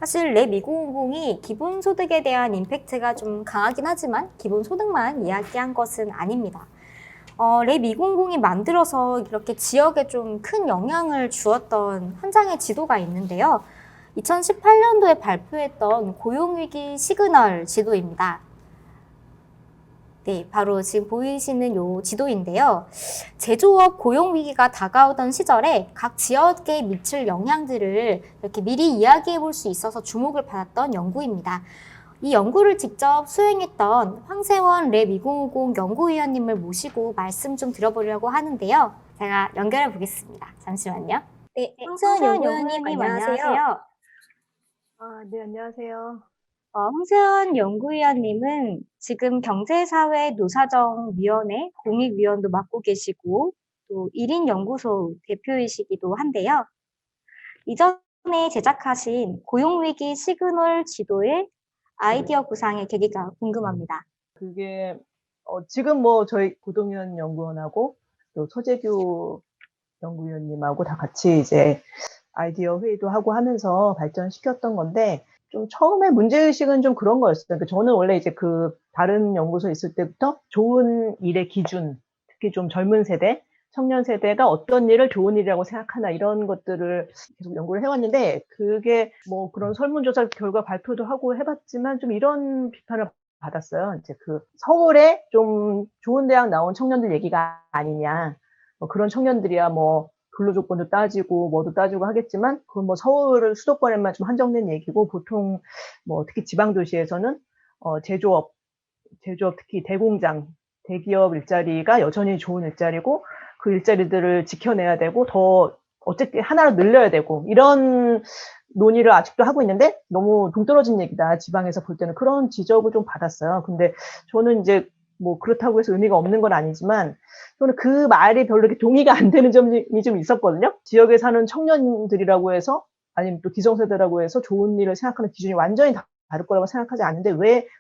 사실 랩 2050이 기본소득에 대한 임팩트가 좀 강하긴 하지만 기본소득만 이야기한 것은 아닙니다. 랩 2050이 만들어서 이렇게 지역에 좀 큰 영향을 주었던 한 장의 지도가 있는데요. 2018년도에 발표했던 고용위기 시그널 지도입니다. 네, 바로 지금 보이시는 요 지도인데요. 제조업 고용 위기가 다가오던 시절에 각 지역에 미칠 영향들을 이렇게 미리 이야기해 볼 수 있어서 주목을 받았던 연구입니다. 이 연구를 직접 수행했던 황세원 랩 2050 연구위원님을 모시고 말씀 좀 드려보려고 하는데요. 제가 연결해 보겠습니다. 잠시만요. 네, 황세원 연구위원님 안녕하세요. 네, 안녕하세요. 황세원 연구위원님은 지금 경제사회노사정위원회 공익위원도 맡고 계시고 또 1인 연구소 대표이시기도 한데요. 이전에 제작하신 고용위기 시그널 지도의 아이디어 구상의 계기가 궁금합니다. 그게 지금 뭐 저희 고동현 연구원하고 또 서재규 연구위원님하고 다 같이 이제 아이디어 회의도 하고 하면서 발전시켰던 건데, 좀 처음에 문제의식은 좀 그런 거였어요. 그러니까 저는 원래 이제 그 다른 연구소에 있을 때부터 좋은 일의 기준, 특히 좀 젊은 세대, 청년 세대가 어떤 일을 좋은 일이라고 생각하나, 이런 것들을 계속 연구를 해왔는데, 그게 뭐 그런 설문조사 결과 발표도 하고 해봤지만 좀 이런 비판을 받았어요. 이제 그 서울에 좀 좋은 대학 나온 청년들 얘기가 아니냐. 그런 청년들이야 뭐 근로조건도 따지고 뭐도 따지고 하겠지만, 그건 뭐 서울 수도권에만 좀 한정된 얘기고, 보통 뭐 특히 지방 도시에서는 제조업 특히 대공장, 대기업 일자리가 여전히 좋은 일자리고, 그 일자리들을 지켜내야 되고 더 어쨌든 하나로 늘려야 되고, 이런 논의를 아직도 하고 있는데 너무 동떨어진 얘기다, 지방에서 볼 때는. 그런 지적을 좀 받았어요. 근데 저는 이제 뭐 그렇다고 해서 의미가 없는 건 아니지만, 저는 그 말이 별로 이렇게 동의가 안 되는 점이 좀 있었거든요. 지역에 사는 청년들이라고 해서, 아니면 또 기성세대라고 해서 좋은 일을 생각하는 기준이 완전히 다를 거라고 생각하지 않는데,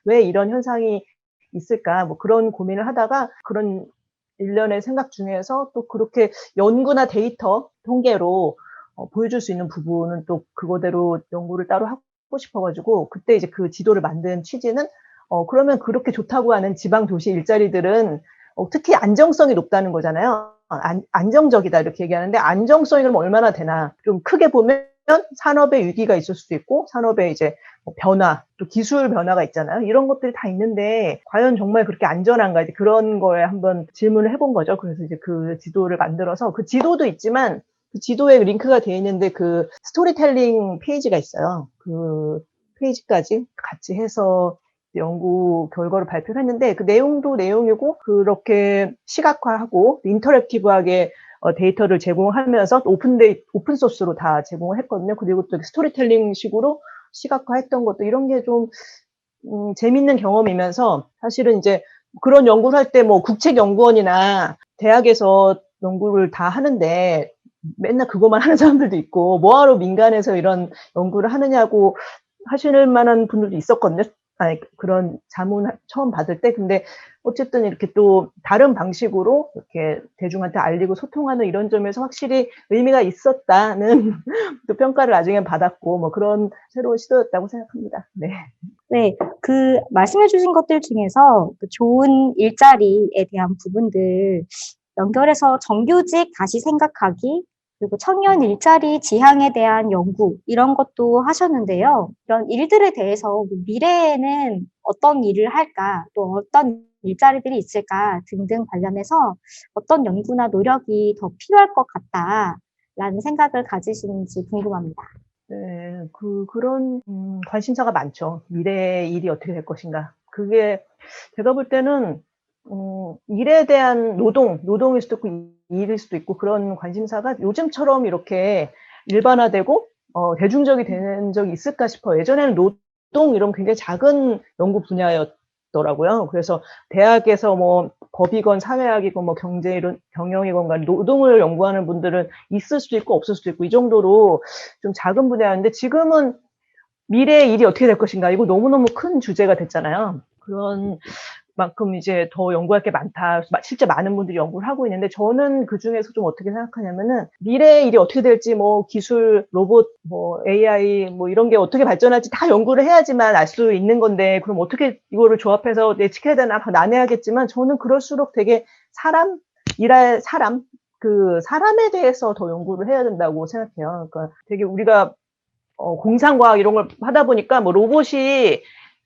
왜 이런 현상이 있을까, 뭐 그런 고민을 하다가, 그런 일련의 생각 중에서 또 그렇게 연구나 데이터, 통계로 보여줄 수 있는 부분은 또 그거대로 연구를 따로 하고 싶어가지고, 그때 이제 그 지도를 만든 취지는, 그러면 그렇게 좋다고 하는 지방 도시 일자리들은 특히 안정성이 높다는 거잖아요. 안정적이다 이렇게 얘기하는데, 안정성이 그럼 얼마나 되나. 좀 크게 보면 산업의 위기가 있을 수도 있고, 산업의 이제 변화, 또 기술 변화가 있잖아요. 이런 것들이 다 있는데 과연 정말 그렇게 안전한가, 이제 그런 거에 한번 질문을 해본 거죠. 그래서 이제 그 지도를 만들어서, 그 지도도 있지만 그 지도에 링크가 되어 있는데 그 스토리텔링 페이지가 있어요. 그 페이지까지 같이 해서 연구 결과를 발표를 했는데, 그 내용도 내용이고, 그렇게 시각화하고 인터랙티브하게 데이터를 제공하면서 오픈 소스로 다 제공을 했거든요. 그리고 또 스토리텔링 식으로 시각화했던 것도, 이런 게 좀 재밌는 경험이면서, 사실은 이제 그런 연구를 할 때 뭐 국책연구원이나 대학에서 연구를 다 하는데 맨날 그것만 하는 사람들도 있고, 뭐하러 민간에서 이런 연구를 하느냐고 하실 만한 분들도 있었거든요. 아니, 그런 자문 처음 받을 때. 근데 어쨌든 이렇게 또 다른 방식으로 이렇게 대중한테 알리고 소통하는 이런 점에서 확실히 의미가 있었다는 또 평가를 나중에 받았고, 뭐 그런 새로운 시도였다고 생각합니다. 네. 네, 그 말씀해 주신 것들 중에서 그 좋은 일자리에 대한 부분들 연결해서 정규직 다시 생각하기, 그리고 청년 일자리 지향에 대한 연구, 이런 것도 하셨는데요. 이런 일들에 대해서 뭐 미래에는 어떤 일을 할까, 또 어떤 일자리들이 있을까 등등 관련해서 어떤 연구나 노력이 더 필요할 것 같다라는 생각을 가지시는지 궁금합니다. 네, 그런 관심사가 많죠. 미래의 일이 어떻게 될 것인가. 그게 제가 볼 때는 일에 대한 노동일 수도 있고 일일 수도 있고, 그런 관심사가 요즘처럼 이렇게 일반화되고 대중적이 되는 적이 있을까 싶어요. 예전에는 노동 이런 굉장히 작은 연구 분야였더라고요. 그래서 대학에서 뭐 법이건 사회학이건 뭐 경제이론, 경영이건 간에 노동을 연구하는 분들은 있을 수도 있고 없을 수도 있고, 이 정도로 좀 작은 분야였는데, 지금은 미래의 일이 어떻게 될 것인가, 이거 너무너무 큰 주제가 됐잖아요. 그런 만큼 이제 더 연구할 게 많다. 실제 많은 분들이 연구를 하고 있는데 저는 그중에서 좀 어떻게 생각하냐면은 미래의 일이 어떻게 될지 뭐 기술, 로봇, 뭐 AI 뭐 이런 게 어떻게 발전할지 다 연구를 해야지만 알 수 있는 건데 그럼 어떻게 이거를 조합해서 예측해야 되나 난해하겠지만 저는 그럴수록 되게 일할 사람, 그 사람에 대해서 더 연구를 해야 된다고 생각해요. 그러니까 되게 우리가 공상과학 이런 걸 하다 보니까 뭐 로봇이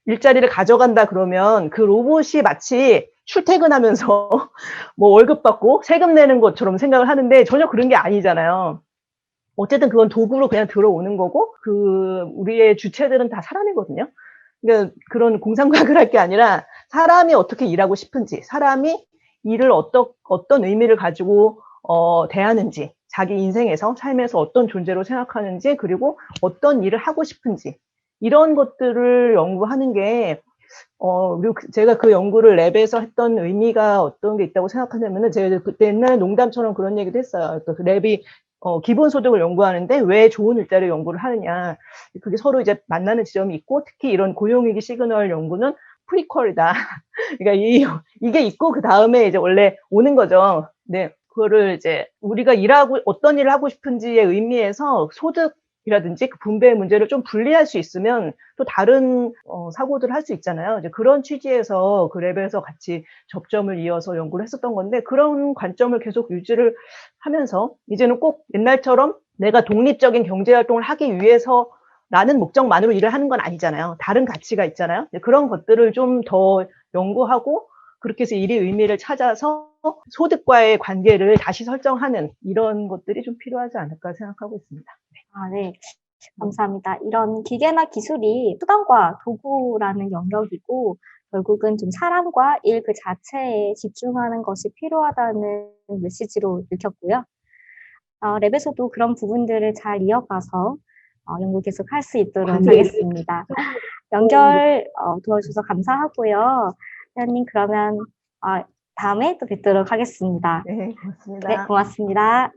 일자리를 가져간다 그러면 그 로봇이 마치 출퇴근하면서 뭐 월급 받고 세금 내는 것처럼 생각을 하는데 전혀 그런 게 아니잖아요. 어쨌든 그건 도구로 그냥 들어오는 거고 우리의 주체들은 다 사람이거든요. 그러니까 그런 공상과학을 할 게 아니라 사람이 어떻게 일하고 싶은지, 사람이 일을 어떤 의미를 가지고 대하는지, 자기 인생에서 삶에서 어떤 존재로 생각하는지, 그리고 어떤 일을 하고 싶은지 이런 것들을 연구하는 게 그리고 제가 그 연구를 랩에서 했던 의미가 어떤 게 있다고 생각하냐면은 제가 그때 옛날에 농담처럼 그런 얘기도 했어요. 그 랩이 기본소득을 연구하는데 왜 좋은 일자리 연구를 하느냐. 그게 서로 이제 만나는 지점이 있고 특히 이런 고용위기 시그널 연구는 프리퀄이다. 그러니까 이게 있고 그 다음에 이제 원래 오는 거죠. 네. 그거를 이제 우리가 어떤 일을 하고 싶은지의 의미에서 소득이라든지 그 분배의 문제를 좀 분리할 수 있으면 또 다른 사고들을 할 수 있잖아요. 이제 그런 취지에서 그 랩에서 같이 접점을 이어서 연구를 했었던 건데 그런 관점을 계속 유지를 하면서 이제는 꼭 옛날처럼 내가 독립적인 경제 활동을 하기 위해서라는 목적만으로 일을 하는 건 아니잖아요. 다른 가치가 있잖아요. 그런 것들을 좀 더 연구하고 그렇게 해서 일의 의미를 찾아서 소득과의 관계를 다시 설정하는 이런 것들이 좀 필요하지 않을까 생각하고 있습니다. 아, 네. 감사합니다. 이런 기계나 기술이 수단과 도구라는 영역이고 결국은 좀 사람과 일 그 자체에 집중하는 것이 필요하다는 메시지로 읽혔고요. 랩에서도 그런 부분들을 잘 이어가서 연구 계속 할 수 있도록 하겠습니다. 연결 도와주셔서 감사하고요. 회원님 그러면 다음에 또 뵙도록 하겠습니다. 네, 고맙습니다. 네, 고맙습니다.